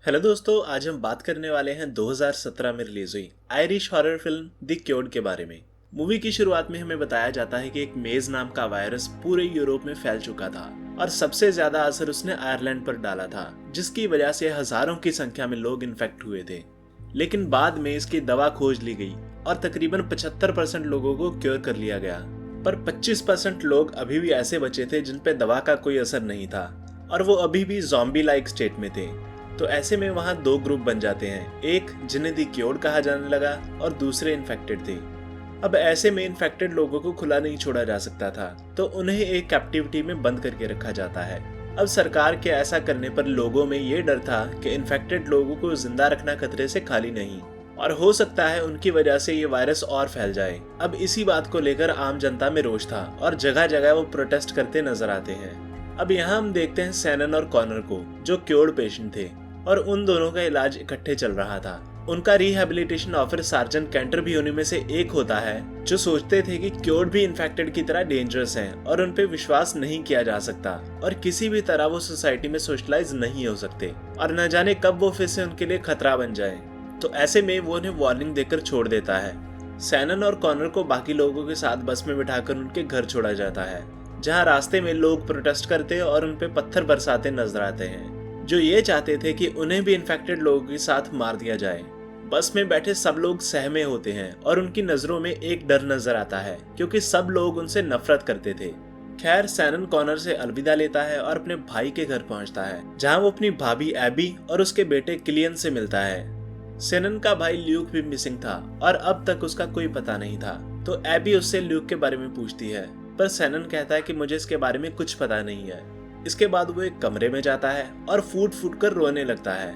Hello दोस्तों, आज हम बात करने वाले हैं 2017 में रिलीज हुई Irish horror film the cured के बारे में। मूवी की शुरुआत में हमें बताया जाता है कि एक मेज नाम का वायरस पूरे यूरोप में फैल चुका था और सबसे ज्यादा असर उसने आयरलैंड पर डाला था, जिसकी वजह से हजारों की संख्या में लोग इन्फेक्ट हुए थे। लेकिन बाद में इसकी दवा खोज ली गई और तकरीबन 75% लोगों को क्योर कर लिया गया। पर 25% लोग अभी भी ऐसे बचे थे जिन पे दवा का कोई असर नहीं था और वो अभी भी ज़ॉम्बी लाइक स्टेट में थे। तो ऐसे में वहाँ दो ग्रुप बन जाते हैं, एक जिन्हें दी क्योर्ड कहा जाने लगा और दूसरे इन्फेक्टेड थे। अब ऐसे में इन्फेक्टेड लोगों को खुला नहीं छोड़ा जा सकता था, तो उन्हें एक कैप्टिविटी में बंद करके रखा जाता है। अब सरकार के ऐसा करने पर लोगों में ये डर था कि इन्फेक्टेड लोगों को जिंदा रखना खतरे से खाली नहीं और हो सकता है उनकी वजह से ये वायरस और फैल जाए। अब इसी बात को लेकर आम जनता में रोष था और जगह जगह वो प्रोटेस्ट करते नजर आते हैं। अब यहाँ हम देखते हैं सैनन और कॉनर को, जो क्योर्ड पेशेंट थे और उन दोनों का इलाज इकट्ठे चल रहा था। उनका रिहेबिलिटेशन ऑफिसर सार्जेंट कैंटर भी उन्हीं में से एक होता है, जो सोचते थे कि क्योर्ड भी इन्फेक्टेड की तरह डेंजरस हैं और उन पे विश्वास नहीं किया जा सकता और किसी भी तरह वो सोसाइटी में सोशलाइज नहीं हो सकते और न जाने कब वो फिर से उनके लिए खतरा बन जाए। तो ऐसे में वो उन्हें वार्निंग देकर छोड़ देता है। सैनन और कॉनर को बाकी लोगों के साथ बस में बिठाकर उनके घर छोड़ा जाता है, जहाँ रास्ते में लोग प्रोटेस्ट करते और उन पे पत्थर बरसाते नजर आते हैं, जो ये चाहते थे कि उन्हें भी इन्फेक्टेड लोगों के साथ मार दिया जाए। बस में बैठे सब लोग सहमे होते हैं और उनकी नजरों में एक डर नजर आता है, क्योंकि सब लोग उनसे नफरत करते थे। खैर, सैनन कॉनर से अलविदा लेता है और अपने भाई के घर पहुंचता है, जहां वो अपनी भाभी एबी और उसके बेटे किलियन से मिलता है। सैनन का भाई ल्यूक भी मिसिंग था और अब तक उसका कोई पता नहीं था, तो एबी उससे ल्यूक के बारे में पूछती है, पर सैनन कहता है कि मुझे इसके बारे में कुछ पता नहीं है। इसके बाद वो एक कमरे में जाता है और फूट फूट कर रोने लगता है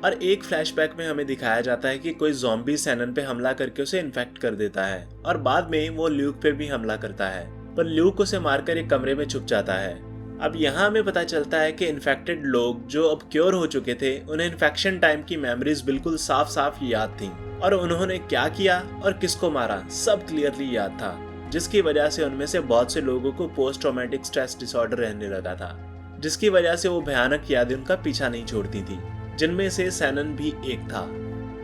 और एक फ्लैशबैक में हमें दिखाया जाता है कि कोई ज़ॉम्बी सैनन पे हमला करके उसे इन्फेक्ट कर देता है और बाद में वो ल्यूक पे भी हमला करता है, पर ल्यूक उसे मारकर एक कमरे में छुप जाता है। अब यहाँ हमें पता चलता है कि इन्फेक्टेड लोग जो अब क्योर हो चुके थे, उन्हें इन्फेक्शन टाइम की मेमोरीज बिल्कुल साफ साफ याद थी और उन्होंने क्या किया और किसको मारा सब क्लियरली याद था, जिसकी वजह से उनमें से बहुत से लोगों को पोस्ट ट्रॉमेटिक स्ट्रेस डिसऑर्डर रहने लगा था, जिसकी वजह से वो भयानक यादें उनका पीछा नहीं छोड़ती थी, जिनमें से सैनन भी एक था।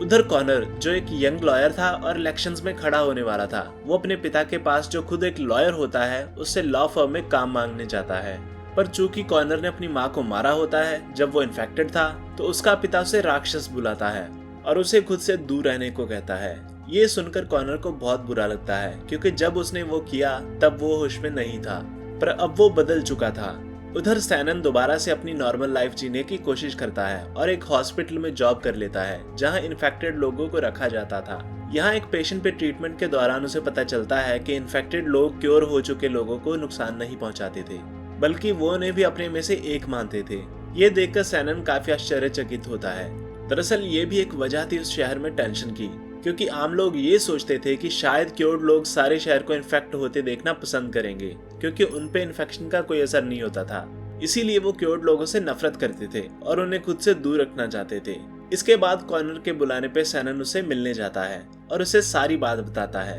उधर कॉनर, जो एक यंग लॉयर था और इलेक्शंस में खड़ा होने वाला था, वो अपने पिता के पास, जो खुद एक लॉयर होता है, उससे लॉ फर्म में काम मांगने जाता है। पर चूंकि कॉनर ने अपनी माँ को मारा होता है जब वो इन्फेक्टेड था, तो उसका पिता उसे राक्षस बुलाता है और उसे खुद से दूर रहने को कहता है। ये सुनकर कॉनर को बहुत बुरा लगता है, क्योंकि जब उसने वो किया तब वो होश में नहीं था, पर अब वो बदल चुका था। उधर सैनन दोबारा से अपनी नॉर्मल लाइफ जीने की कोशिश करता है और एक हॉस्पिटल में जॉब कर लेता है, जहां इन्फेक्टेड लोगों को रखा जाता था। यहाँ एक पेशेंट पे ट्रीटमेंट के दौरान उसे पता चलता है कि इन्फेक्टेड लोग क्योर हो चुके लोगों को नुकसान नहीं पहुंचाते थे, बल्कि वो उन्हें भी अपने में से एक मानते थे। ये देखकर सैनन काफी आश्चर्यचकित होता है। दरअसल ये भी एक वजह थी उस शहर में टेंशन की, क्योंकि आम लोग ये सोचते थे कि शायद क्योर्ड लोग सारे शहर को इन्फेक्ट होते देखना पसंद करेंगे, क्योंकि उन पे इन्फेक्शन का कोई असर नहीं होता था। इसीलिए वो क्योर्ड लोगों से नफरत करते थे और उन्हें खुद से दूर रखना चाहते थे। इसके बाद कॉनर के बुलाने पे सैनन उसे मिलने जाता है और उसे सारी बात बताता है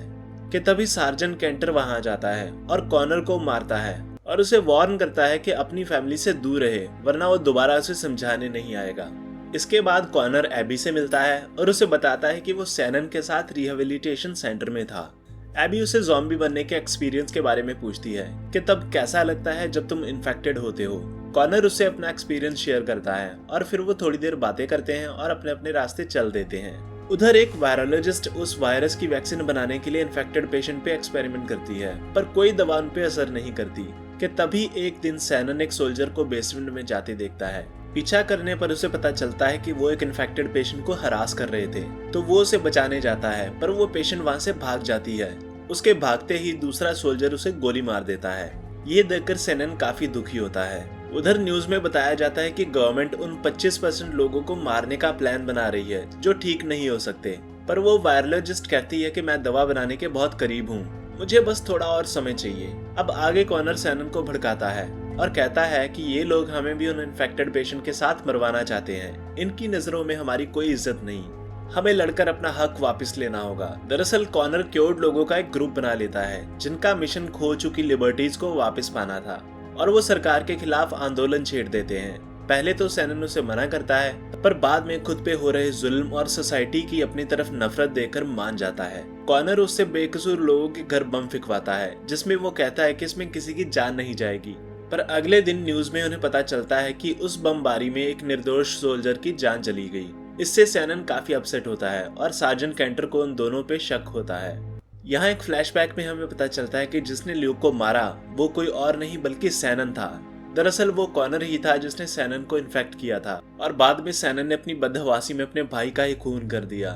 कि तभी सार्जेंट कैंटर वहां जाता है और कॉनर को मारता है और उसे वार्न करता है कि अपनी फैमिली से दूर रहे, वरना वो दोबारा उसे समझाने नहीं आएगा। इसके बाद कॉनर एबी से मिलता है और उसे बताता है कि वो सैनन के साथ रिहेबिलिटेशन सेंटर में था। एबी उसे ज़ॉम्बी बनने के एक्सपीरियंस के बारे में पूछती है कि तब कैसा लगता है जब तुम इन्फेक्टेड होते हो। कॉनर उससे अपना एक्सपीरियंस शेयर करता है और फिर वो थोड़ी देर बातें करते हैं और अपने अपने रास्ते चल देते हैं। उधर एक वायरोलॉजिस्ट उस वायरस की वैक्सीन बनाने के लिए इन्फेक्टेड पेशेंट पे एक्सपेरिमेंट करती है, पर कोई दवा उन पे असर नहीं करती। कि तभी एक दिन सैनन एक सोल्जर को बेसमेंट में जाते देखता है। पीछा करने पर उसे पता चलता है कि वो एक इन्फेक्टेड पेशेंट को हरास कर रहे थे, तो वो उसे बचाने जाता है, पर वो पेशेंट वहां से भाग जाती है। उसके भागते ही दूसरा सोल्जर उसे गोली मार देता है। ये देखकर सैनन काफी दुखी होता है। उधर न्यूज में बताया जाता है कि गवर्नमेंट उन 25% लोगों को मारने का प्लान बना रही है जो ठीक नहीं हो सकते, पर वो वायरोलॉजिस्ट कहती है कि मैं दवा बनाने के बहुत करीब हूँ, मुझे बस थोड़ा और समय चाहिए। अब आगे कॉनर सैनन को भड़काता है और कहता है कि ये लोग हमें भी उन इन्फेक्टेड पेशेंट के साथ मरवाना चाहते हैं। इनकी नजरों में हमारी कोई इज्जत नहीं, हमें लड़कर अपना हक वापस लेना होगा। दरअसल कॉनर क्योर्ड लोगों का एक ग्रुप बना लेता है, जिनका मिशन खो चुकी लिबर्टीज को वापस पाना था, और वो सरकार के खिलाफ आंदोलन छेड़ देते हैं। पहले तो सैनन उसे मना करता है, पर बाद में खुद पे हो रहे जुल्म और सोसाइटी की अपनी तरफ नफरत देखकर मान जाता है। कॉनर उससे बेकसूर लोगों के घर बम फिकवाता है, जिसमें वो कहता है कि इसमें किसी की जान नहीं जाएगी। पर अगले दिन न्यूज में उन्हें पता चलता है कि उस बमबारी में एक निर्दोष सोल्जर की जान चली गई। इससे सैनन काफी अपसेट होता है और सार्जेंट कैंटर को उन दोनों पे शक होता है। यहाँ एक फ्लैशबैक में हमें पता चलता है कि जिसने ल्यूक को मारा वो कोई और नहीं बल्कि सैनन था। दरअसल वो कॉनर ही था जिसने सैनन को इन्फेक्ट किया था और बाद में सैनन ने अपनी बदहवासी में अपने भाई का ही खून कर दिया।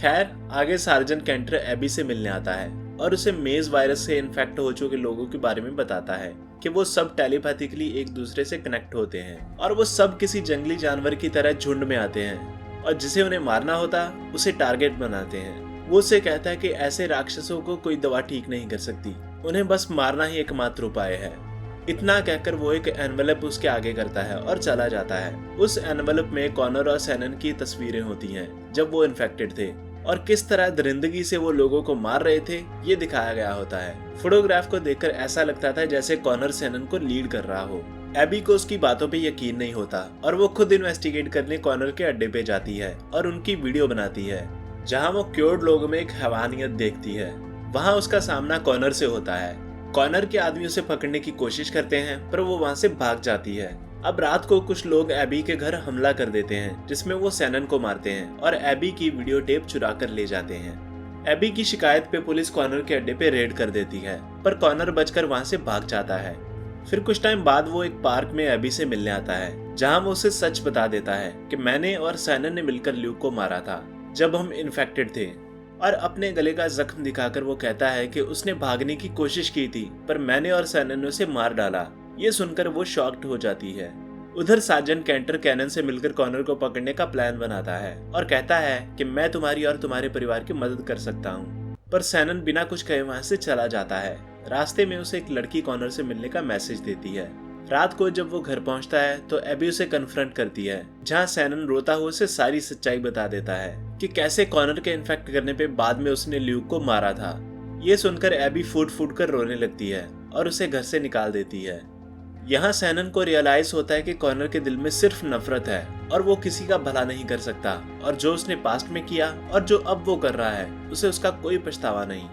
खैर, आगे सार्जेंट कैंटर एबी से मिलने आता है और उसे मेज वायरस से इन्फेक्ट हो चुके लोगों के बारे में बताता है कि वो सब टेलीपैथिकली एक दूसरे से कनेक्ट होते हैं और वो सब किसी जंगली जानवर की तरह झुंड में आते हैं और जिसे उन्हें मारना होता उसे टारगेट बनाते हैं। वो उसे कहता है कि ऐसे राक्षसों को कोई दवा ठीक नहीं कर सकती, उन्हें बस मारना ही एकमात्र उपाय है। इतना कहकर वो एक एनवेलप उसके आगे करता है और चला जाता है। उस एनवेलप में कॉनर और सैनन की तस्वीरें होती हैं जब वो इन्फेक्टेड थे और किस तरह दरिंदगी से वो लोगों को मार रहे थे ये दिखाया गया होता है। फोटोग्राफ को देखकर ऐसा लगता था जैसे कॉनर सैनन को लीड कर रहा हो। एबी को उसकी बातों पे यकीन नहीं होता और वो खुद इन्वेस्टिगेट करने कॉनर के अड्डे पे जाती है और उनकी वीडियो बनाती है जहां वो क्योर्ड लोगों में एक हैवानियत देखती है। वहां उसका सामना कॉनर से होता है। कॉनर के आदमी उसे पकड़ने की कोशिश करते हैं पर वो वहां से भाग जाती है। अब रात को कुछ लोग एबी के घर हमला कर देते हैं जिसमें वो सैनन को मारते हैं और एबी की वीडियो टेप चुरा कर ले जाते हैं। एबी की शिकायत पे पुलिस कॉनर के अड्डे पे रेड कर देती है पर कॉनर बचकर वहां से भाग जाता है। फिर कुछ टाइम बाद वो एक पार्क में एबी से मिलने आता है जहां वो उसे सच बता देता है कि मैंने और सैनन ने मिलकर ल्यूक को मारा था जब हम इन्फेक्टेड थे, और अपने गले का जख्म दिखाकर वो कहता है कि उसने भागने की कोशिश की थी पर मैंने और सैनन ने उसे मार डाला। ये सुनकर वो शॉक्ड हो जाती है। उधर सार्जेंट कैंटर कैनन से मिलकर कॉनर को पकड़ने का प्लान बनाता है और कहता है कि मैं तुम्हारी और तुम्हारे परिवार की मदद कर सकता हूँ, पर सैनन बिना कुछ कहे वहाँ से चला जाता है। रास्ते में उसे एक लड़की कॉनर से मिलने का मैसेज देती है। रात को जब वो घर पहुंचता है तो एबी उसे कन्फ्रंट करती है जहां सैनन रोता हुआ उसे सारी सच्चाई बता देता है कि कैसे कॉनर के इन्फेक्ट करने पे बाद में उसने ल्यूक को मारा था। ये सुनकर एबी फूट फूट कर रोने लगती है और उसे घर से निकाल देती है। यहाँ सैनन को रियलाइज होता है कि कॉनर के दिल में सिर्फ नफरत है और वो किसी का भला नहीं कर सकता और जो उसने पास्ट में किया और जो अब वो कर रहा है उसे उसका कोई पछतावा नहीं।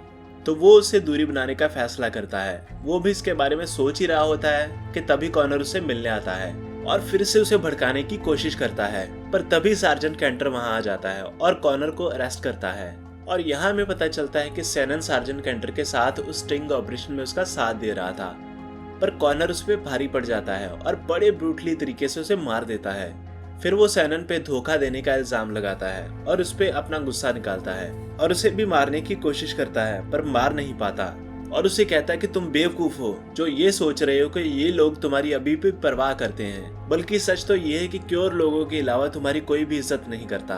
तो वो उससे दूरी बनाने का फैसला करता है। वो भी इसके बारे में सोच ही रहा होता है कि तभी कॉनर उसे मिलने आता है और फिर से उसे भड़काने की कोशिश करता है, पर तभी सार्जेंट कैंटर वहां आ जाता है और कॉनर को अरेस्ट करता है। और यहाँ हमें पता चलता है कि सैनन सार्जेंट कैंटर के साथ उस स्टिंग ऑपरेशन में उसका साथ दे रहा था, पर कॉनर उस पर भारी पड़ जाता है और बड़े ब्रूटली तरीके से उसे मार देता है। फिर वो सैनन पे धोखा देने का इल्जाम लगाता है और उस पे अपना गुस्सा निकालता है और उसे भी मारने की कोशिश करता है पर मार नहीं पाता और उसे कहता है कि तुम बेवकूफ हो जो ये सोच रहे हो कि ये लोग तुम्हारी अभी भी परवाह करते हैं, बल्कि सच तो ये है कि क्योर लोगों के अलावा तुम्हारी कोई भी इज्जत नहीं करता।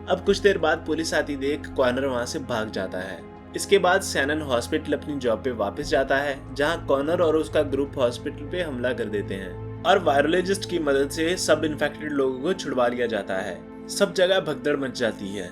अब कुछ देर बाद पुलिस आती देख कॉनर वहां से भाग जाता है। इसके बाद सैनन हॉस्पिटल अपनी जॉब पे वापस जाता है जहाँ कॉनर और उसका ग्रुप हॉस्पिटल पे हमला कर देते हैं और वायरोलॉजिस्ट की मदद से सब इन्फेक्टेड लोगों को छुड़वा लिया जाता है। सब जगह भगदड़ मच जाती है।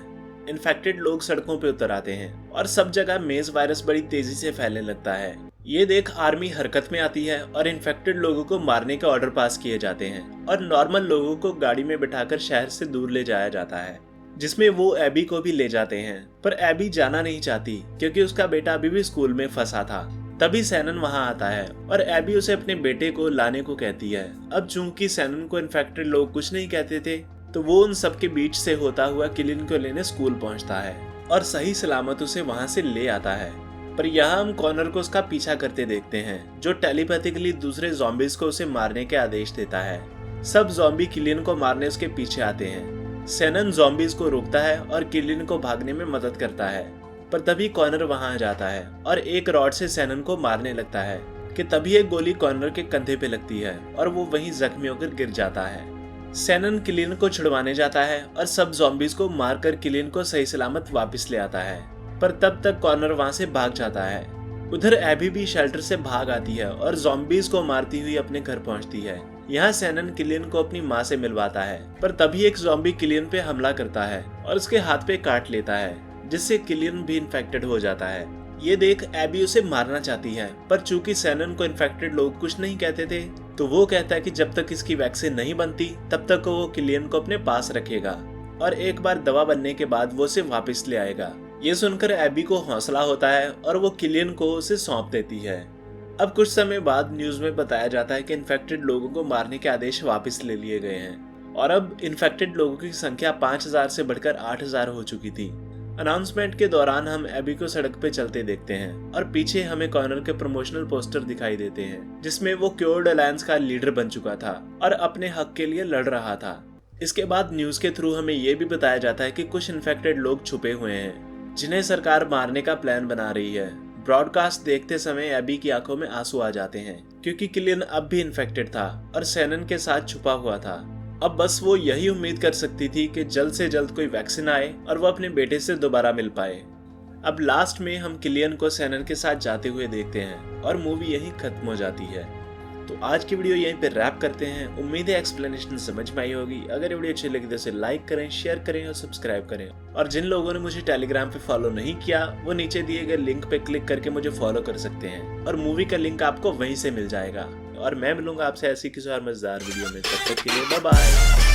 इन्फेक्टेड लोग सड़कों पे उतर आते हैं और सब जगह मेज वायरस बड़ी तेजी से फैलने लगता है। ये देख आर्मी हरकत में आती है और इन्फेक्टेड लोगों को मारने का ऑर्डर पास किए जाते हैं और नॉर्मल लोगों को गाड़ी में बिठाकर शहर से दूर ले जाया जाता है, जिसमें वो एबी को भी ले जाते हैं। पर एबी जाना नहीं चाहती क्योंकि उसका बेटा अभी भी स्कूल में फंसा था। तभी सैनन वहां आता है और एबी उसे अपने बेटे को लाने को कहती है। अब चूंकि सैनन को इन्फेक्टेड लोग कुछ नहीं कहते थे तो वो उन सब के बीच से होता हुआ किलिन को लेने स्कूल पहुंचता है और सही सलामत उसे वहां से ले आता है। पर यहाँ हम कॉनर को उसका पीछा करते देखते हैं जो टेलीपैथिकली दूसरे ज़ॉम्बीज को उसे मारने के आदेश देता है। सब ज़ॉम्बी किलिन को मारने उसके पीछे आते हैं। सैनन ज़ॉम्बीज को रोकता है और किलिन को भागने में मदद करता है, पर तभी कॉनर वहां आ जाता है और एक रॉड से सैनन को मारने लगता है कि तभी एक गोली कॉनर के कंधे पे लगती है और वो वहीं जख्मी होकर गिर जाता है। सैनन किलिन को छुड़वाने जाता है और सब ज़ॉम्बीज को मारकर किलिन को सही सलामत वापस ले आता है, पर तब तक कॉनर वहां से भाग जाता है। उधर एबी भी शेल्टर से भाग आती है और ज़ॉम्बीज को मारती हुई अपने घर पहुंचती है। यहाँ सैनन किलिन को अपनी माँ से मिलवाता है, पर तभी एक ज़ॉम्बी किलिन पे हमला करता है और उसके हाथ पे काट लेता है, जिससे किलिन भी इन्फेक्टेड हो जाता है। ये देख एबी उसे मारना चाहती है, पर चूंकि सैनन को इन्फेक्टेड लोग कुछ नहीं कहते थे, तो वो कहता है कि जब तक इसकी वैक्सीन नहीं बनती तब तक वो किलियन को अपने पास रखेगा और एक बार दवा बनने के बाद वो उसे वापस ले आएगा। ये सुनकर एबी को हौसला होता है और वो किलियन को उसे सौंप देती है। अब कुछ समय बाद न्यूज में बताया जाता है कि इन्फेक्टेड लोगों को मारने के आदेश वापस ले लिए गए हैं और अब इन्फेक्टेड लोगों की संख्या 5000 से बढ़कर 8000 हो चुकी थी। अनाउंसमेंट के दौरान हम एबी को सड़क पे चलते देखते हैं और पीछे हमें कॉर्नर के प्रमोशनल पोस्टर दिखाई देते हैं जिसमें वो क्योर्ड अलायंस का लीडर बन चुका था और अपने हक के लिए लड़ रहा था। इसके बाद न्यूज के थ्रू हमें ये भी बताया जाता है कि कुछ इन्फेक्टेड लोग छुपे हुए हैं जिन्हें सरकार मारने का प्लान बना रही है। ब्रॉडकास्ट देखते समय एबी की आंखों में आंसू आ जाते हैं क्योंकि किलियन अब भी इन्फेक्टेड था और सैनन के साथ छुपा हुआ था। अब बस वो यही उम्मीद कर सकती थी कि जल्द से जल्द कोई वैक्सीन आए और वो अपने बेटे से दोबारा मिल पाए। अब लास्ट में हम किलियन को सैनन के साथ जाते हुए देखते हैं और मूवी यहीं खत्म हो जाती है। तो आज की वीडियो यहीं पे रैप करते हैं। उम्मीद है एक्सप्लेनेशन समझ में आई होगी। अगर वीडियो अच्छी लगी तो इसे लाइक करें, शेयर करें और सब्सक्राइब करें। और जिन लोगों ने मुझे टेलीग्राम पे फॉलो नहीं किया वो नीचे दिए गए लिंक पे क्लिक करके मुझे फॉलो कर सकते हैं और मूवी का लिंक आपको वहीं से मिल जाएगा। और मैं मिलूंगा आपसे ऐसी किसी और मजेदार वीडियो में। तब तक के लिए बाय बाय।